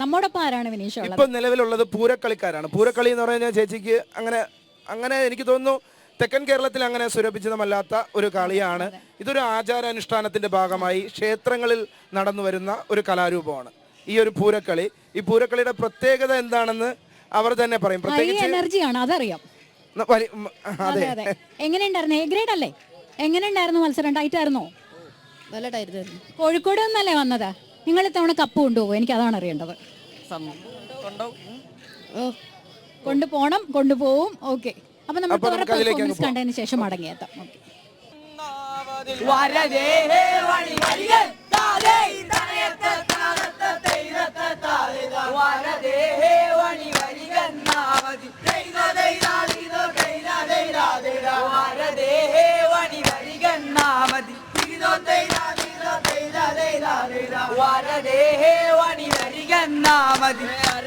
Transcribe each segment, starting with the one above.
നമ്മോടൊപ്പം ആരാണ് വിനീഷ് ഉള്ളത്? ഇപ്പൊ നിലവിലുള്ളത് പൂരക്കളിക്കാരാണ്. പൂരക്കളി എന്ന് പറഞ്ഞാൽ ചേച്ചിക്ക് അങ്ങനെ എനിക്ക് തോന്നുന്നു തെക്കൻ കേരളത്തിൽ അങ്ങനെ സുരഭിച്ചിതമല്ലാത്ത ഒരു കളിയാണ്. ഇതൊരു ആചാരാനുഷ്ഠാനത്തിന്റെ ഭാഗമായി ക്ഷേത്രങ്ങളിൽ നടന്നു വരുന്ന ഒരു കലാരൂപമാണ് ഈ ഒരു പൂരക്കളി. ഈ പൂരക്കളിയുടെ പ്രത്യേകത എന്താണെന്ന് അവർ തന്നെ പറയും. പ്രത്യേകിച്ച് എനർജിയാണ്, അതറിയാം. അതെ. എങ്ങനെയുണ്ടായിരുന്നു? എ ഗ്രേഡ് അല്ലേ? എങ്ങനെയുണ്ടായിരുന്നു മത്സരം? ടൈറ്റ് ആയിരുന്നോ? നല്ല ടൈറ്റ്. കോഴിക്കോട് നിന്നല്ലേ വന്നത്? നിങ്ങൾ ഇത്തവണ കപ്പ് കൊണ്ടുപോകും? എനിക്ക് അതാണ് അറിയേണ്ടത്. കൊണ്ടുപോകണം, കൊണ്ടുപോകും. ഓക്കെ, അപ്പൊ നമുക്ക് അവരുടെ പെർഫോമൻസ് കണ്ടതിന് ശേഷം മടങ്ങിയെത്താം.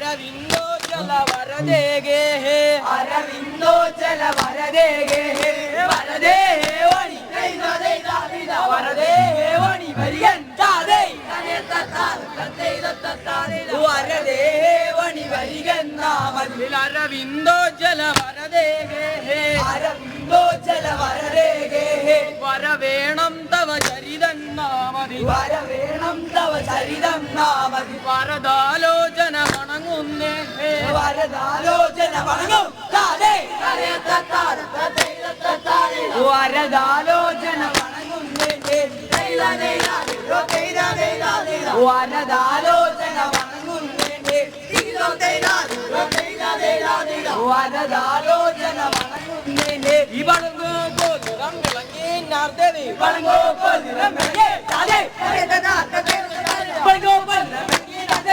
अरविंदो चल वरदेगे हे अरविंदो चल वरदेगे हे वरदे वणि देदा देदा देदा वरदे वणि वरियन तादे तने तता तते तता देदा वरदे वणि वरियन नामदिल अरविंदो चल वरदेगे हे अरविंदो चल वरदेगे हे वरवेणं तव चरिदं नामदिल वरवेणं तव चरिदं नामदिल वरदालोचन വണങ്ങുന്നേ വരദാലോചന വണങ്ങും താതേ വരദാലോചന വണങ്ങുന്നേ വരദാലോചന വണങ്ങുന്നേ വരദാലോചന വണങ്ങുന്നേ ഇവളങ്ങോ പോലിറം വിളങ്ങി നാർദേവി ഇവളങ്ങോ പോലിറം വിളങ്ങി താതേ ഇവളങ്ങോ പോലിറം വിളങ്ങി താതേ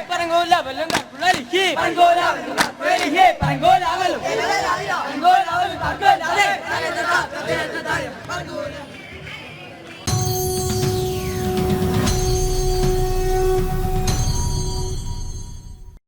Parangola,